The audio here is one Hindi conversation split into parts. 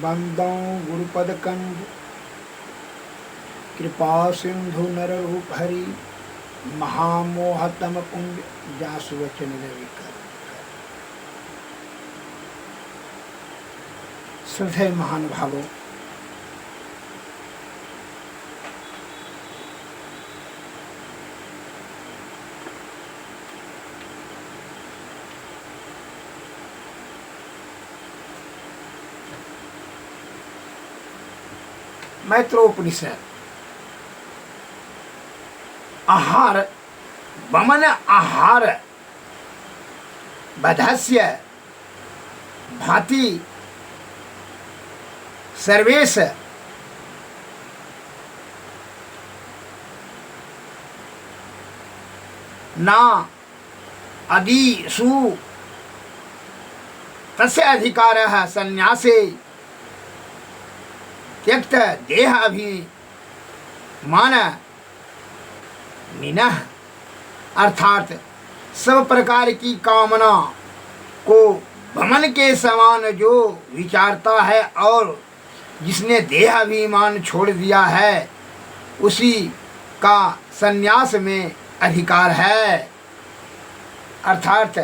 बंदौ गुरुपद कंज कृपा सिंधु नर रूप हरि महामोहतम पुंज जासु वचन रवि कर। श्रद्धेय महानुभावों, मैत्रोपनिषद आहार वमन आहार बधस्य भाति सर्वेश ना आदिषु तस्य अधिकारः संन्यासे त्यक्त देह अभिमान मीनः, अर्थात सब प्रकार की कामना को भमन के समान जो विचारता है और जिसने देह अभिमान छोड़ दिया है उसी का संन्यास में अधिकार है। अर्थात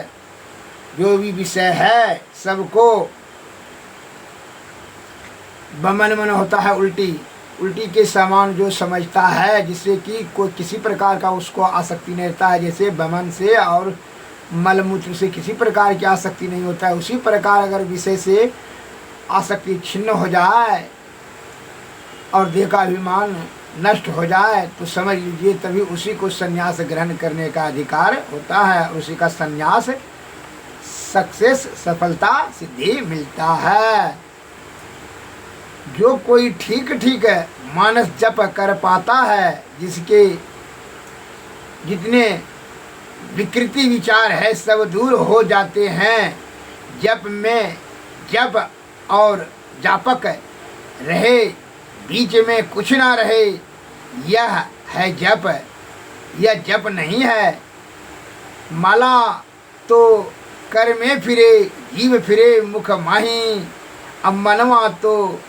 जो भी विषय है सबको वमन मन होता है उल्टी के समान जो समझता है, जिससे कि कोई किसी प्रकार का उसको आसक्ति नहीं रहता है। जैसे वमन से और मलमूत्र से किसी प्रकार की आसक्ति नहीं होता है, उसी प्रकार अगर विषय से आसक्ति छिन्न हो जाए और देह का अभिमान नष्ट हो जाए तो समझ लीजिए तभी उसी को संन्यास ग्रहण करने का अधिकार होता है। उसी का संन्यास सक्सेस सफलता सिद्धि मिलता है। जो कोई ठीक मानस जप कर पाता है, जिसके जितने विकृति विचार है सब दूर हो जाते हैं, जप में जप और जापक रहे, बीच में कुछ ना रहे, यह है जप। यह जप नहीं है। माला तो कर में फिरे जीव फिरे मुख माही, अब मनवा तो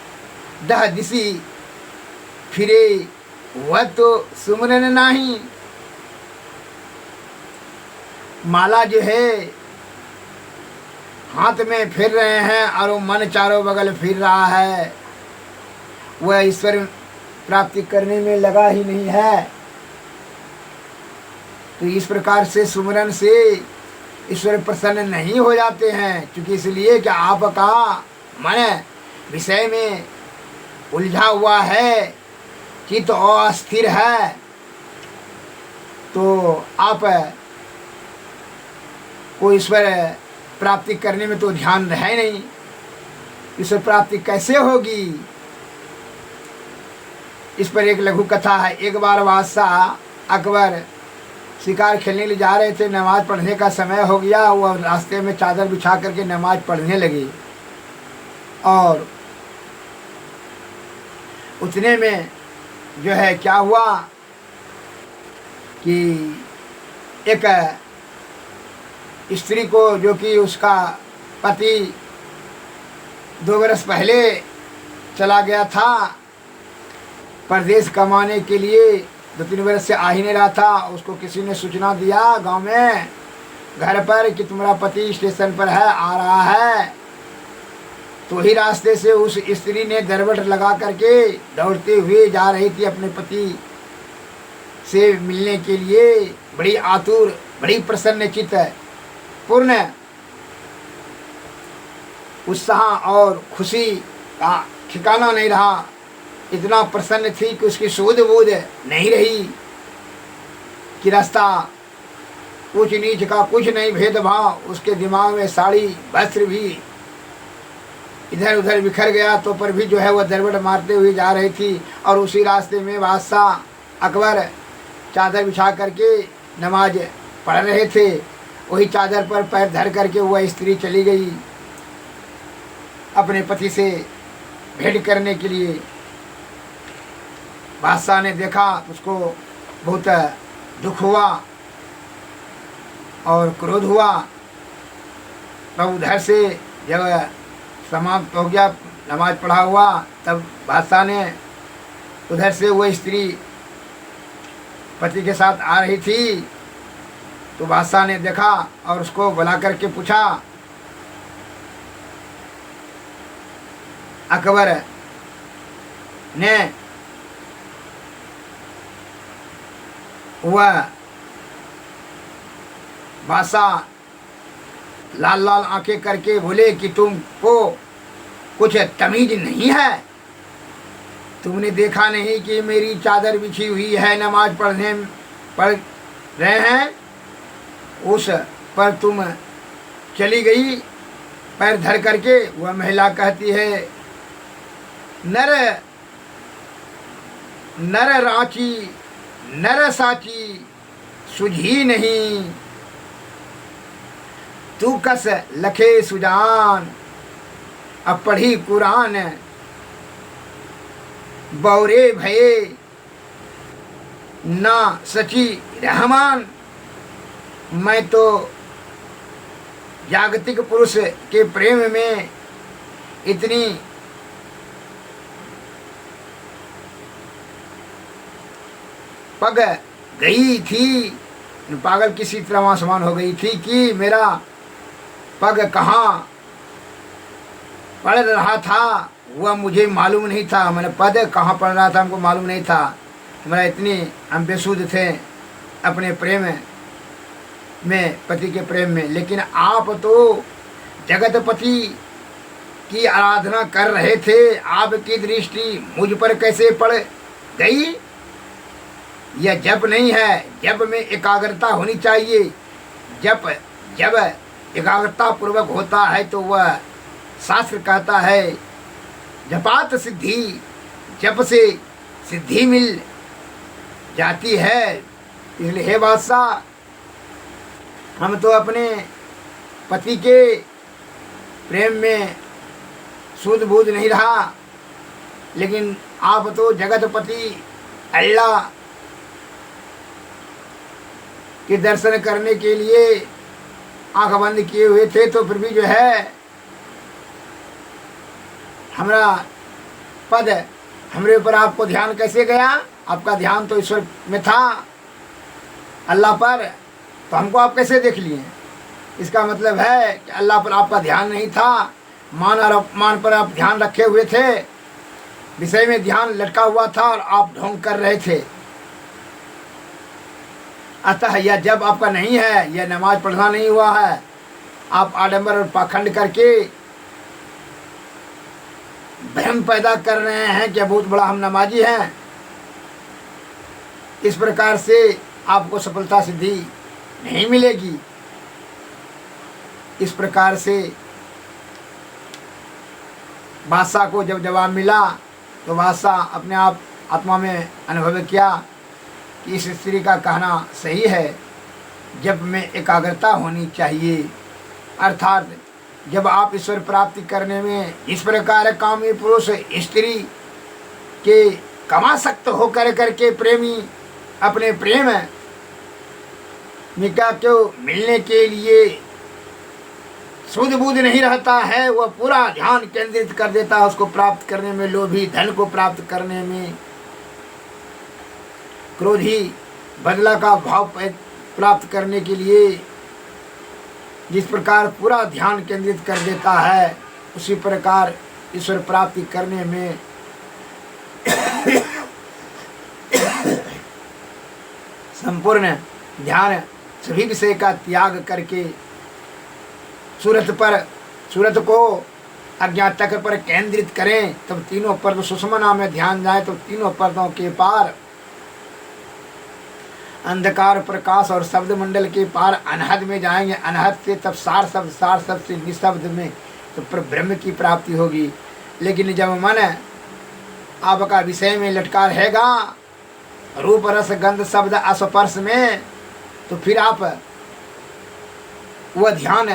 दह दिशी फिरे वह तो सुमरन नाही। माला जो है हाथ में फिर रहे हैं और वो मन चारों बगल फिर रहा है, वह ईश्वर प्राप्ति करने में लगा ही नहीं है। तो इस प्रकार से सुमरन से ईश्वर प्रसन्न नहीं हो जाते हैं, क्योंकि इसलिए कि आपका मन विषय में उलझा हुआ है, चित्त अस्थिर है, तो आप को ईश्वर प्राप्ति करने में तो ध्यान है नहीं। ईश्वर प्राप्ति कैसे होगी? इस पर एक लघु कथा है। एक बार बादशाह अकबर शिकार खेलने के लिए जा रहे थे, नमाज पढ़ने का समय हो गया। वह रास्ते में चादर बिछा करके नमाज पढ़ने लगे और उतने में जो है क्या हुआ कि एक स्त्री को, जो कि उसका पति 2 बरस पहले चला गया था परदेश कमाने के लिए, 2-3 बरस से आ ही नहीं रहा था, उसको किसी ने सूचना दिया गांव में घर पर कि तुम्हारा पति स्टेशन पर है, आ रहा है। तो ही रास्ते से उस स्त्री ने दरबट लगा करके दौड़ते हुए जा रही थी अपने पति से मिलने के लिए, बड़ी आतुर, बड़ी प्रसन्न चित्त, पूर्ण उत्साह और खुशी का ठिकाना नहीं रहा। इतना प्रसन्न थी कि उसकी सूझ बूझ नहीं रही कि रास्ता ऊंच नीच का कुछ नहीं भेदभाव। उसके दिमाग में साड़ी वस्त्र भी इधर उधर बिखर गया, तो पर भी जो है वह दरबट मारते हुए जा रही थी। और उसी रास्ते में बादशाह अकबर चादर बिछा करके नमाज पढ़ रहे थे। वही चादर पर पैर धर करके वह स्त्री चली गई अपने पति से भेंट करने के लिए। बादशाह ने देखा, उसको बहुत दुख हुआ और क्रोध हुआ। तब उधर से जब समाप्त हो गया नमाज पढ़ा हुआ, तब बादशाह ने उधर से वो स्त्री पति के साथ आ रही थी, तो बादशाह ने देखा और उसको बुला करके पूछा, अकबर ने वह बादशाह लाल लाल आंखें करके बोले कि तुमको कुछ तमीज नहीं है, तुमने देखा नहीं कि मेरी चादर बिछी हुई है, नमाज पढ़ रहे हैं, उस पर तुम चली गई पैर धर करके। वह महिला कहती है, नर नर रांची नर साची सुझी नहीं, तू कस लखे सुजान अब पढ़ी कुरान, बौरे भये ना सची रहमान। मैं तो जागतिक पुरुष के प्रेम में इतनी पग गई थी, पागल किसी तरह आसमान हो गई थी कि मेरा पग कहाँ पड़ रहा था वह मुझे मालूम नहीं था। मैंने पद कहाँ पड़ रहा था हमको मालूम नहीं था। मेरा इतनी हम बेसुध थे अपने प्रेम में, पति के प्रेम में। लेकिन आप तो जगतपति की आराधना कर रहे थे, आपकी दृष्टि मुझ पर कैसे पड़ गई? यह जप नहीं है, जप में एकाग्रता होनी चाहिए। जब एकाग्रता पूर्वक होता है तो वह शास्त्र कहता है जपात सिद्धि, जप से सिद्धि मिल जाती है। इसलिए हे बादशाह, हम तो अपने पति के प्रेम में सूझ बूझ नहीं रहा, लेकिन आप तो जगतपति अल्लाह के दर्शन करने के लिए आंख बंद किए हुए थे, तो फिर भी जो है हमारा पद हमरे ऊपर आपको ध्यान कैसे गया? आपका ध्यान तो ईश्वर में था, अल्लाह पर, तो हमको आप कैसे देख लिए? इसका मतलब है कि अल्लाह पर आपका ध्यान नहीं था, मान और अपमान पर आप ध्यान रखे हुए थे, विषय में ध्यान लटका हुआ था और आप ढोंग कर रहे थे। अतः यह जब आपका नहीं है, यह नमाज पढ़ना नहीं हुआ है, आप आडंबर और पाखंड करके भ्रम पैदा कर रहे हैं कि बहुत बड़ा हम नमाजी हैं। इस प्रकार से आपको सफलता सिद्धि नहीं मिलेगी। इस प्रकार से बादशाह को जब जवाब मिला तो बादशाह अपने आप आत्मा में अनुभव किया कि इस स्त्री का कहना सही है, जब में एकाग्रता होनी चाहिए। अर्थात जब आप ईश्वर प्राप्ति करने में इस प्रकार कामी पुरुष स्त्री के कमासक्त होकर करके प्रेमी अपने प्रेम मिका को मिलने के लिए सूझ बूझ नहीं रहता है, वह पूरा ध्यान केंद्रित कर देता है उसको प्राप्त करने में, लोभी धन को प्राप्त करने में, क्रोधी बदला का भाव प्राप्त करने के लिए जिस प्रकार पूरा ध्यान केंद्रित कर देता है, उसी प्रकार ईश्वर प्राप्ति करने में संपूर्ण ध्यान सभी विषय का त्याग करके सूरत को अज्ञात चक्र पर केंद्रित करें, तब तीनों पर्द सुषमना में ध्यान जाए तो तीनों पर्दों के पार अंधकार प्रकाश और शब्द मंडल के पार अनहद में जाएंगे। अनहद से तब सार शब्द से निशब्द में तो ब्रह्म की प्राप्ति होगी। लेकिन जब मन आपका विषय में लटका रहेगा, रूप रस गंध शब्द स्पर्श में, तो फिर आप वह ध्यान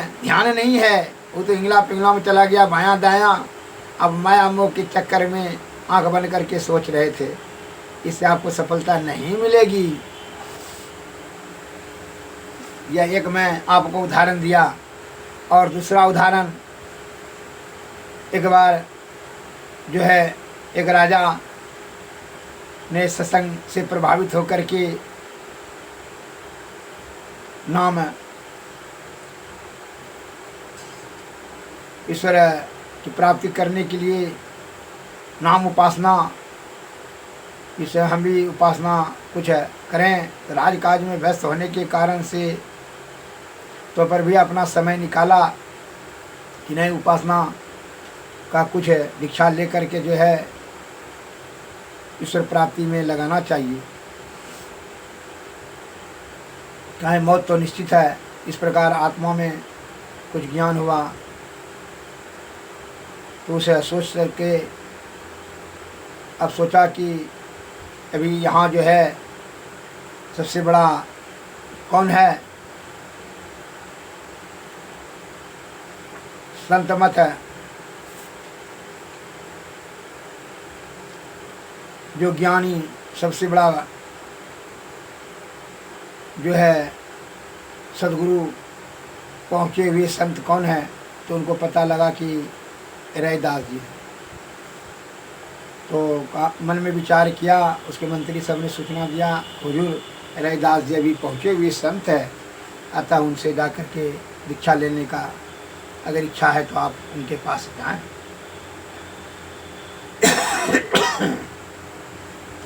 नहीं है, वो तो इंगला पिंगला में चला गया बायां दायां। अब माया मोह के चक्कर में आंख बंद करके सोच रहे थे, इससे आपको सफलता नहीं मिलेगी। यह एक मैं आपको उदाहरण दिया। और दूसरा उदाहरण, एक बार जो है एक राजा ने सत्संग से प्रभावित होकर के नाम ईश्वर की प्राप्ति करने के लिए नाम उपासना, इसे हम भी उपासना कुछ करें। तो राजकाज में व्यस्त होने के कारण से तो पर भी अपना समय निकाला कि नहीं उपासना का कुछ दीक्षा लेकर के जो है ईश्वर प्राप्ति में लगाना चाहिए। चाहे मौत तो निश्चित है। इस प्रकार आत्मा में कुछ ज्ञान हुआ तो उसे सोच करके अब सोचा कि अभी यहाँ जो है सबसे बड़ा कौन है, संत मत है, जो ज्ञानी सबसे बड़ा जो है सदगुरु पहुँचे हुए संत कौन है। तो उनको पता लगा कि रैदास जी। तो मन में विचार किया, उसके मंत्री सब ने सूचना दिया, हुजूर रैदास जी अभी पहुँचे हुए संत है, अतः उनसे जा कर के दीक्षा लेने का अगर इच्छा है तो आप उनके पास जाएं।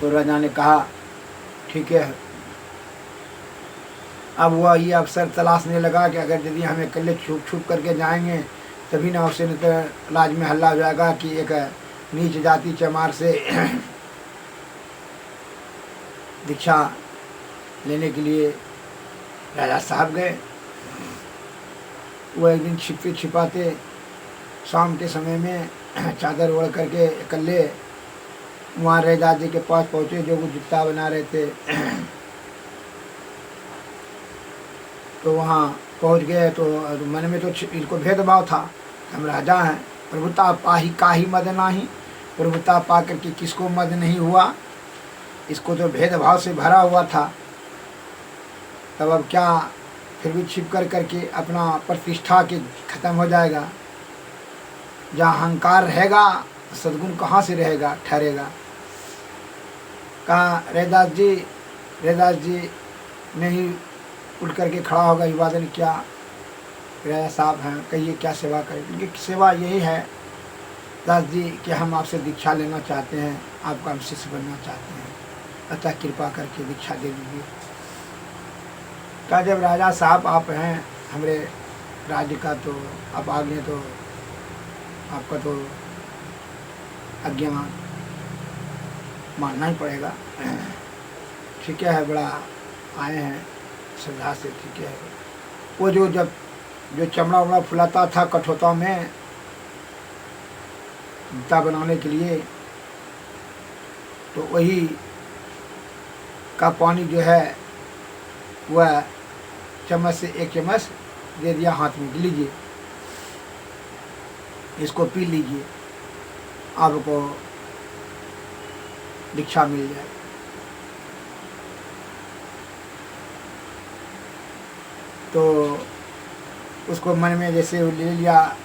तो राजा ने कहा ठीक है। अब वह ये अवसर तलाशने लगा कि अगर यदि हमें अकेले छुप छुप करके जाएंगे तभी ना उससे नहीं तो लाज में हल्ला हो जाएगा कि एक नीच जाति चमार से दीक्षा लेने के लिए राजा साहब गए। वो एक दिन छिपते छिपाते शाम के समय में चादर ओढ़ करके अकेले वहाँ रैदास जी के पास पहुँचे, जो वो जूता बना रहे थे। तो वहाँ पहुँच गए तो मन में तो इनको भेदभाव था, हम राजा हैं, प्रभुता पाही काहि मद नाही, प्रभुता पा करके किसको मद नहीं हुआ। इसको तो भेदभाव से भरा हुआ था। तब अब क्या, फिर भी छिप कर करके अपना प्रतिष्ठा के खत्म हो जाएगा। जहाँ अहंकार रहेगा सद्गुण कहाँ से रहेगा, ठहरेगा। कहा रैदास जी नहीं उठ करके खड़ा होगा, अभिवादन किया। राजा साहब हैं, कहिए क्या सेवा करें। उनकी सेवा यही है दास जी कि हम आपसे दीक्षा लेना चाहते हैं, आपका हम शिष्य बनना चाहते हैं, अतः कृपा करके दीक्षा दे दीजिए। कहा जब राजा साहब आप हैं हमारे राज्य का, तो आप आ गए तो आपका तो आज्ञा मानना ही पड़ेगा। ठीक है, बड़ा आए हैं श्रद्धा से, ठीक है। वो जो चमड़ा वमड़ा फुलाता था कठोता में जूता बनाने के लिए, तो वही का पानी जो है वह चम्मच से एक चम्मच दे दिया हाथ में, लीजिए इसको पी लीजिए, आपको दीक्षा मिल जाए। तो उसको मन में जैसे ले लिया,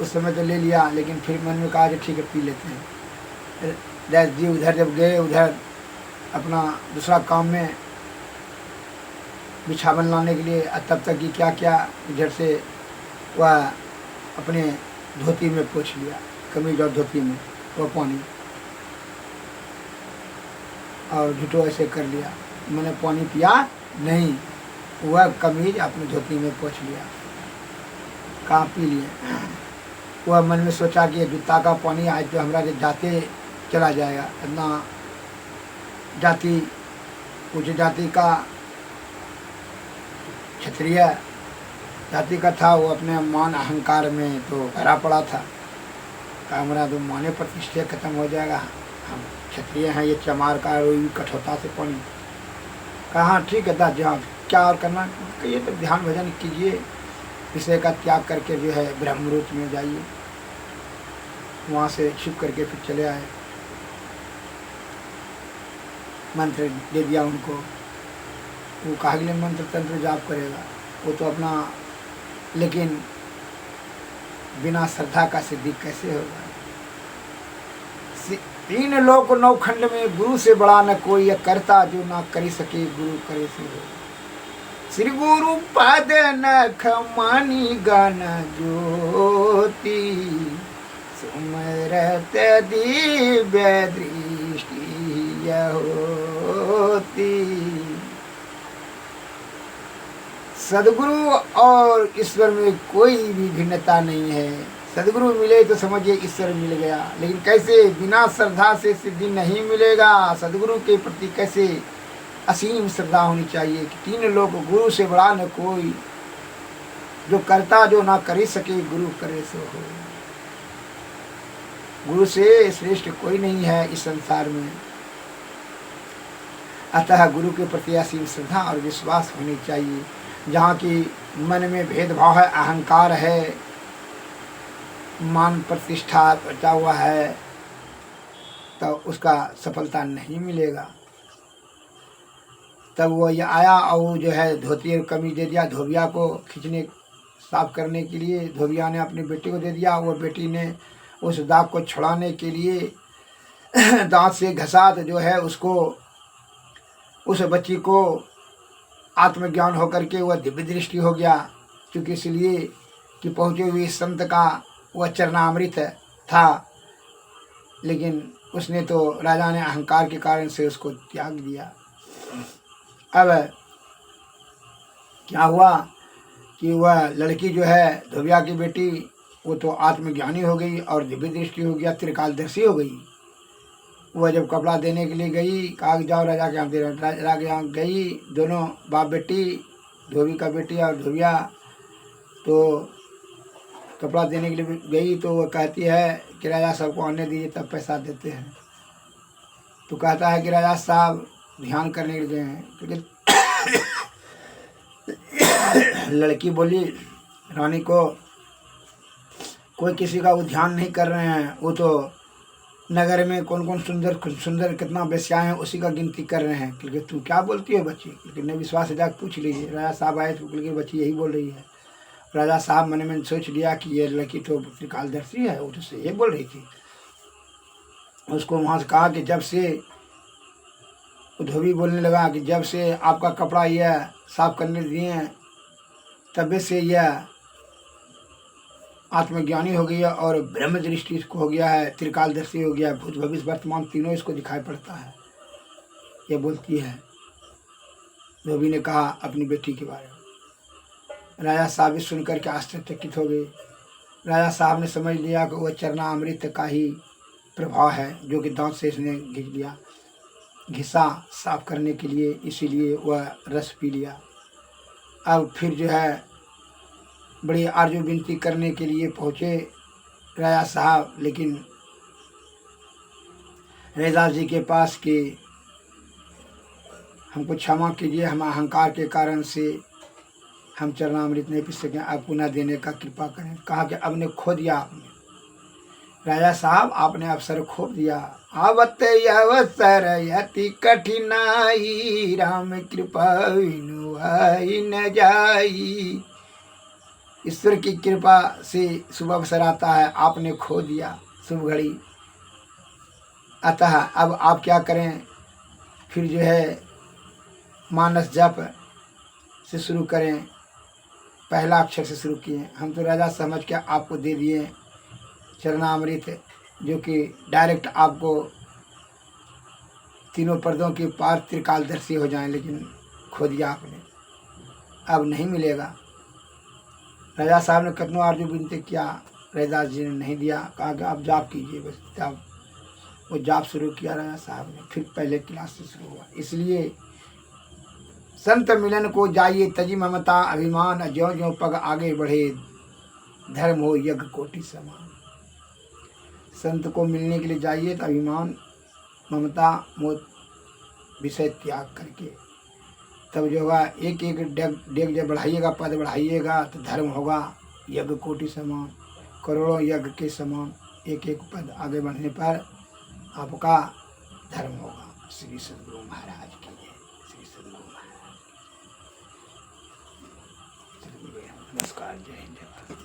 उस समय तो ले लिया, लेकिन फिर मन में कहा कि ठीक है पी लेते हैं। दास जी उधर जब गए, उधर अपना दूसरा काम में बिछावन लाने के लिए, तब तक कि क्या क्या इधर से वह अपने धोती में पोंछ लिया, कमीज और धोती में वो पानी, और झूठो ऐसे कर लिया, मैंने पानी पिया नहीं, वह कमीज अपने धोती में पोंछ लिया। कहाँ पी लिए। वह मन में सोचा कि ये जूता का पानी आज तो हमारा जाते चला जाएगा। इतना जाति उच्च जाति का क्षत्रिय जाति का था, वो अपने मान अहंकार में तो भरा पड़ा था। हमारा तो माने प्रतिष्ठा खत्म हो जाएगा, हम क्षत्रिय हैं, ये चमार का रोई कठोरता से पानी। कहाँ ठीक है दादा, हाँ क्या और करना, कहिए तो ध्यान भजन कीजिए, विषय का त्याग करके जो है ब्रह्मरूप में जाइए। वहाँ से छिप करके फिर चले आए। मंत्र दे दिया उनको, वो कहा के लिए मंत्र तंत्र जाप करेगा, वो तो अपना, लेकिन बिना श्रद्धा का सिद्धि कैसे होगा। तीन लोक नौखंड में गुरु से बड़ा न कोई, करता जो ना करी सके गुरु करे से हो। श्री गुरु पद नख मानी गण ज्योति, सुमरत दिव्य दृष्टि होती। सदगुरु और ईश्वर में कोई भी भिन्नता नहीं है। सदगुरु मिले तो समझिए ईश्वर मिल गया, लेकिन कैसे? बिना श्रद्धा से सिद्धि नहीं मिलेगा। सदगुरु के प्रति कैसे असीम श्रद्धा होनी चाहिए कि तीन लोग गुरु से बड़ा न कोई, जो करता जो ना कर सके गुरु करे सो हो। गुरु से श्रेष्ठ कोई नहीं है इस संसार में। अतः गुरु के प्रति असीम श्रद्धा और विश्वास होनी चाहिए। जहाँ की मन में भेदभाव है, अहंकार है, मान प्रतिष्ठा बचा हुआ है, तो उसका सफलता नहीं मिलेगा। तब वो ये आया और वो जो है धोती और कमीज दे दिया धोबिया को खींचने साफ करने के लिए। धोबिया ने अपनी बेटी को दे दिया, वो बेटी ने उस दाग को छुड़ाने के लिए दांत से घसा, तो जो है उसको, उस बच्ची को आत्मज्ञान होकर के वह दिव्य दृष्टि हो गया। क्योंकि इसलिए कि पहुँचे हुए संत का वह चरणामृत था, लेकिन उसने तो राजा ने अहंकार के कारण से उसको त्याग दिया। अब क्या हुआ कि वह लड़की जो है धोबिया की बेटी, वो तो आत्मज्ञानी हो गई और दिव्य दृष्टि हो गया, त्रिकालदर्शी हो गई। वह जब कपड़ा देने के लिए गई, कहा जाओ राजा के यहाँ दे। राजा के यहाँ गई, दोनों बाप बेटी, धोबी का बेटी और धोबिया, तो कपड़ा देने के लिए गई। तो वह कहती है कि राजा साहब को आने दीजिए तब पैसा देते हैं। तो कहता है कि राजा साहब ध्यान करने के लिए गए हैं। क्योंकि लड़की बोली रानी को, कोई किसी का वो ध्यान नहीं कर रहे हैं, वो तो नगर में कौन कौन सुंदर सुंदर कितना बेस्याएँ हैं उसी का गिनती कर रहे हैं। क्योंकि तू क्या बोलती है बच्ची? क्योंकि नहीं विश्वास है जाकर पूछ लीजिए। राजा साहब आए तो क्योंकि बच्ची यही बोल रही है। राजा साहब मन में सोच लिया कि ये लड़की तो त्रिकालदर्शी है, वो तो से ये बोल रही थी। उसको वहाँ से कहा कि जब से, धोबी बोलने लगा कि जब से आपका कपड़ा यह साफ करने दिए तब से यह आत्मज्ञानी हो गई है और ब्रह्म दृष्टि इसको हो गया है, त्रिकालदर्शी हो गया है, भूत भविष्य वर्तमान तीनों इसको दिखाई पड़ता है, ये बोलती है। धोबी ने कहा अपनी बेटी के बारे में। राजा साहब भी सुनकर के आश्चर्यचकित हो गए। राजा साहब ने समझ लिया कि वह चरणामृत का ही प्रभाव है, जो कि दांत से इसने घिस लिया, घिसा साफ करने के लिए, इसीलिए वह रस पी लिया। अब फिर जो है बड़ी आरजू विनती करने के लिए पहुँचे राजा साहब, लेकिन रैदास जी के पास कि हमको क्षमा कीजिए, हम अहंकार के कारण से हम चरणामृत नहीं पी सकें, आप पुनः देने का कृपा करें। कहा कि अब ने खो दिया आपने। राजा साहब आपने अवसर खो दिया। आवत अवसर यति कठिनाई, राम कृपा विनु आई न जाई। ईश्वर की कृपा से शुभ अवसर आता है, आपने खो दिया शुभ घड़ी। अतः अब आप क्या करें? फिर जो है मानस जप से शुरू करें, पहला अक्षर से शुरू किए। हम तो राजा समझ के आपको दे दिए चरणामृत, जो कि डायरेक्ट आपको तीनों पर्दों के पार त्रिकालदर्शी हो जाएं, लेकिन खो दिया आपने, अब नहीं मिलेगा। राजा साहब ने कितनों आरजू विनती किया, रैदास जी ने नहीं दिया। कहा कि आप जाप कीजिए बस। जाप, वो जाप शुरू किया राजा साहब ने, फिर पहले क्लास से शुरू हुआ। इसलिए संत मिलन को जाइए तजी ममता अभिमान, ज्यों ज्यों पग आगे बढ़े धर्म हो यज्ञ कोटि समान। संत को मिलने के लिए जाइए तो अभिमान ममता मोह विषय त्याग करके, तब जो होगा एक एक डेग जब बढ़ाइएगा, पद बढ़ाइएगा तो धर्म होगा यज्ञ कोटि समान, करोड़ों यज्ञ के समान। एक एक पद आगे बढ़ने पर आपका धर्म होगा। श्री सद्गुरु महाराज की जय। श्री सद्गुरु महाराज। नमस्कार, जय हिंद।